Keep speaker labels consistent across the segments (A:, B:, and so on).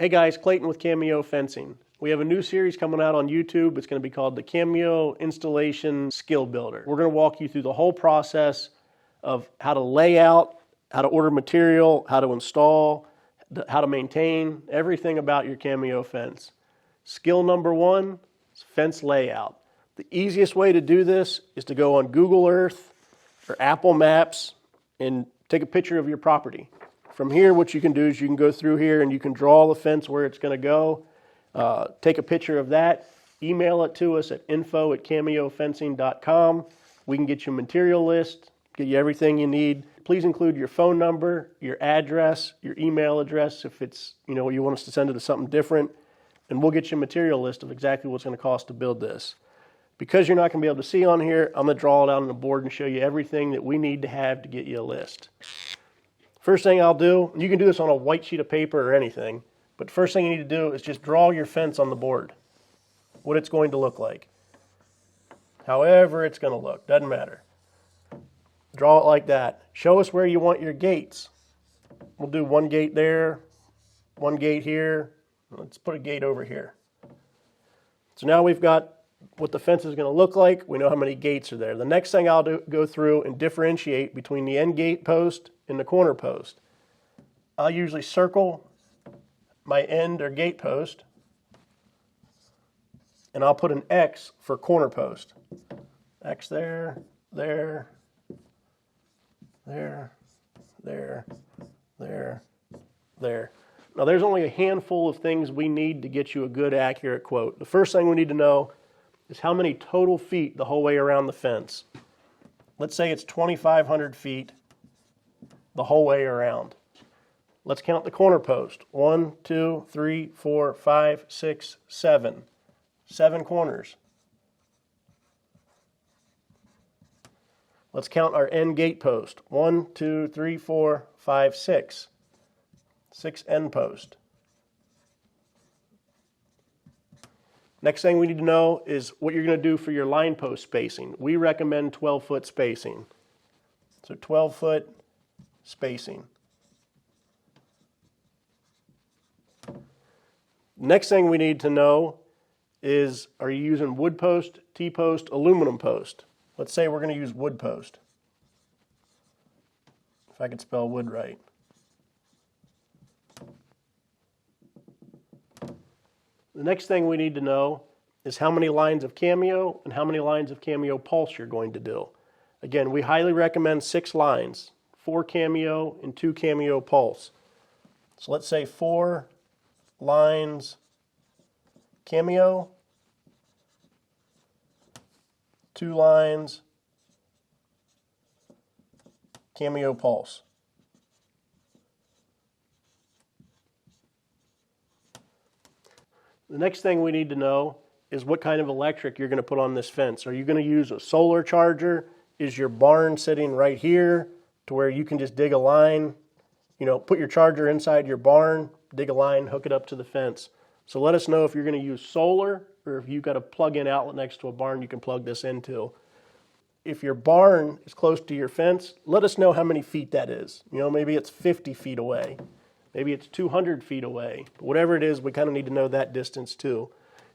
A: Hey guys, Clayton with Cameo Fencing. We have a new series coming out on YouTube. It's going to be called the Cameo Installation Skill Builder. We're going to walk you through the whole process of how to lay out, how to order material, how to install, how to maintain, everything about your Cameo fence. Skill number one is fence layout. The easiest way to do this is to go on Google Earth or Apple Maps and take a picture of your property. From here, what you can do is you can go through here and you can draw the fence where it's going to go. Take a picture of that, email it to us at info@cameofencing.com. We can get you a material list, get you everything you need. Please include your phone number, your address, your email address if it's, you want us to send it to something different, and we'll get you a material list of exactly what's going to cost to build this. Because you're not going to be able to see on here, I'm going to draw it out on the board and show you everything that we need to have to get you a list. First thing I'll do, you can do this on a white sheet of paper or anything, but first thing you need to do is just draw your fence on the board, what it's going to look like. However it's going to look, doesn't matter. Draw it like that. Show us where you want your gates. We'll do one gate there, one gate here. Let's put a gate over here. So now we've got what the fence is going to look like. We know how many gates are there. The next thing I'll do, go through and differentiate between the end gate post and the corner post. I'll usually circle my end or gate post, and I'll put an X for corner post. X there, there, there, there, there, there. Now there's only a handful of things we need to get you a good, accurate quote. The first thing we need to know is how many total feet the whole way around the fence. Let's say it's 2,500 feet the whole way around. Let's count the corner post. 1, 2, 3, 4, 5, 6, 7. 7 corners. Let's count our end gate post. 1, 2, 3, 4, 5, 6. 6 end post. Next thing we need to know is what you're going to do for your line post spacing. We recommend 12-foot spacing. So 12-foot spacing. Next thing we need to know is, are you using wood post, T-post, aluminum post? Let's say we're going to use wood post. If I could spell wood right. The next thing we need to know is how many lines of Cameo and how many lines of Cameo Pulse you're going to do. Again, we highly recommend 6 lines, 4 Cameo and 2 Cameo Pulse. So let's say 4 lines Cameo, 2 lines Cameo Pulse. The next thing we need to know is what kind of electric you're going to put on this fence. Are you going to use a solar charger? Is your barn sitting right here to where you can just dig a line, put your charger inside your barn, dig a line, hook it up to the fence. So let us know if you're going to use solar or if you've got a plug-in outlet next to a barn you can plug this into. If your barn is close to your fence, let us know how many feet that is. Maybe it's 50 feet away. Maybe it's 200 feet away. But whatever it is, we kind of need to know that distance too.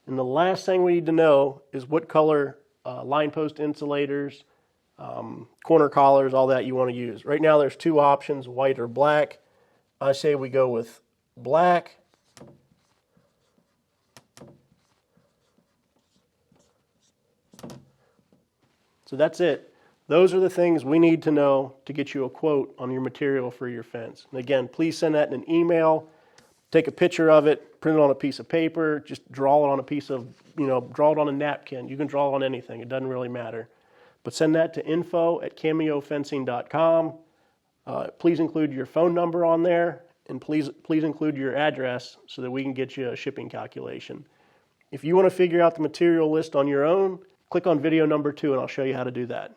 A: And the last thing we need to know is what color line post insulators, corner collars, all that you want to use. Right now there's 2 options, white or black. I say we go with black. So that's it. Those are the things we need to know to get you a quote on your material for your fence. And again, please send that in an email, take a picture of it, print it on a piece of paper, just draw it on a piece of, draw it on a napkin. You can draw it on anything. It doesn't really matter. But send that to info@cameofencing.com. Please include your phone number on there, and please include your address so that we can get you a shipping calculation. If you want to figure out the material list on your own, click on video number 2 and I'll show you how to do that.